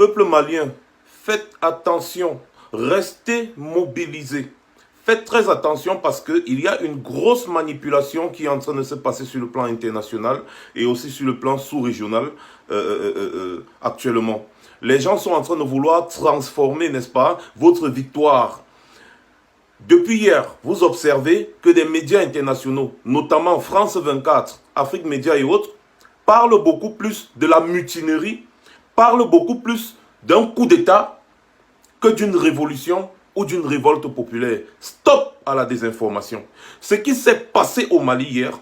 Peuple malien, faites attention, restez mobilisés. Faites très attention parce qu'il y a une grosse manipulation qui est en train de se passer sur le plan international et aussi sur le plan sous-régional actuellement. Les gens sont en train de vouloir transformer, n'est-ce pas, votre victoire. Depuis hier, vous observez que des médias internationaux, notamment France 24, Afrique Média et autres, parlent beaucoup plus de la mutinerie, parlent beaucoup plus d'un coup d'État que d'une révolution ou d'une révolte populaire. Stop à la désinformation. Ce qui s'est passé au Mali hier,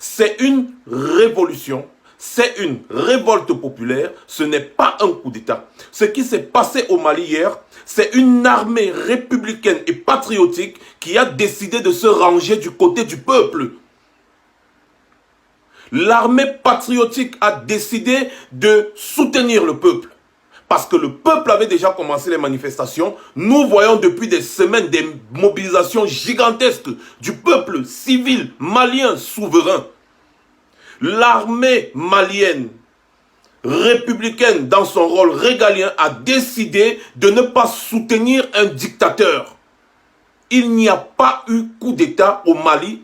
c'est une révolution, c'est une révolte populaire, ce n'est pas un coup d'État. Ce qui s'est passé au Mali hier, c'est une armée républicaine et patriotique qui a décidé de se ranger du côté du peuple. L'armée patriotique a décidé de soutenir le peuple. Parce que le peuple avait déjà commencé les manifestations. Nous voyons depuis des semaines des mobilisations gigantesques du peuple civil malien souverain. L'armée malienne républicaine, dans son rôle régalien, a décidé de ne pas soutenir un dictateur. Il n'y a pas eu coup d'État au Mali.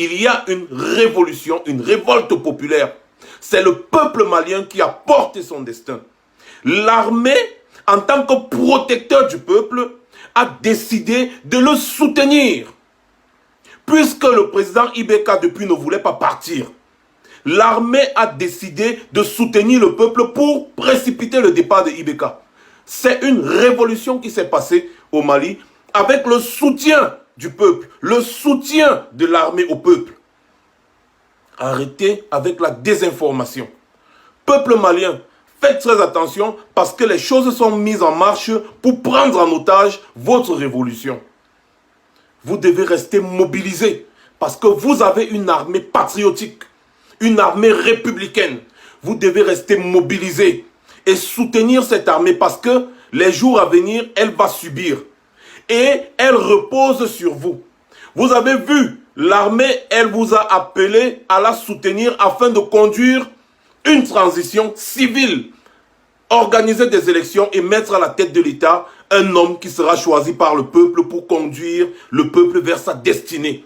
Il y a une révolution, une révolte populaire. C'est le peuple malien qui a porté son destin. L'armée, en tant que protecteur du peuple, a décidé de le soutenir. Puisque le président Ibeka depuis ne voulait pas partir, l'armée a décidé de soutenir le peuple pour précipiter le départ de Ibeka. C'est une révolution qui s'est passée au Mali avec le soutien du peuple, le soutien de l'armée au peuple. Arrêtez avec la désinformation. Peuple malien, faites très attention parce que les choses sont mises en marche pour prendre en otage votre révolution. Vous devez rester mobilisés parce que vous avez une armée patriotique, une armée républicaine. Vous devez rester mobilisés et soutenir cette armée parce que les jours à venir, elle va subir. Et elle repose sur vous. Vous avez vu, l'armée, elle vous a appelé à la soutenir afin de conduire une transition civile, organiser des élections et mettre à la tête de l'État un homme qui sera choisi par le peuple pour conduire le peuple vers sa destinée.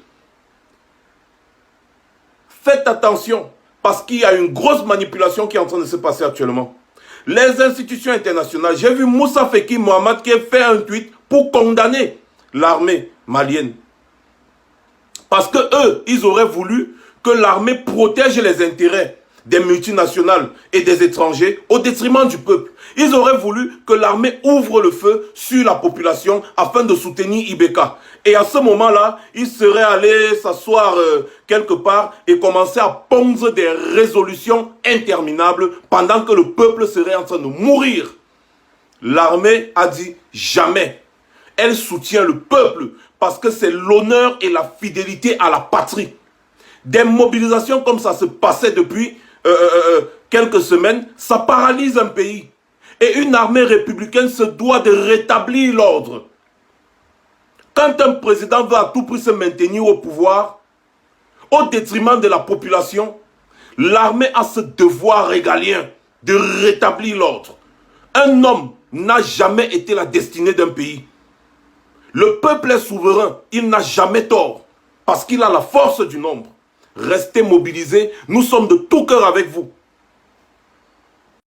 Faites attention parce qu'il y a une grosse manipulation qui est en train de se passer actuellement. Les institutions internationales, j'ai vu Moussa Feki Mohamed qui a fait un tweet pour condamner l'armée malienne. Parce que eux, ils auraient voulu que l'armée protège les intérêts des multinationales et des étrangers au détriment du peuple. Ils auraient voulu que l'armée ouvre le feu sur la population afin de soutenir Ibeka. Et à ce moment-là, ils seraient allés s'asseoir quelque part et commencer à pondre des résolutions interminables pendant que le peuple serait en train de mourir. L'armée a dit jamais. Elle soutient le peuple parce que c'est l'honneur et la fidélité à la patrie. Des mobilisations comme ça se passaient depuis quelques semaines, ça paralyse un pays. Et une armée républicaine se doit de rétablir l'ordre. Quand un président veut à tout prix se maintenir au pouvoir, au détriment de la population, l'armée a ce devoir régalien de rétablir l'ordre. Un homme n'a jamais été la destinée d'un pays. Le peuple est souverain, il n'a jamais tort, parce qu'il a la force du nombre. Restez mobilisés, nous sommes de tout cœur avec vous.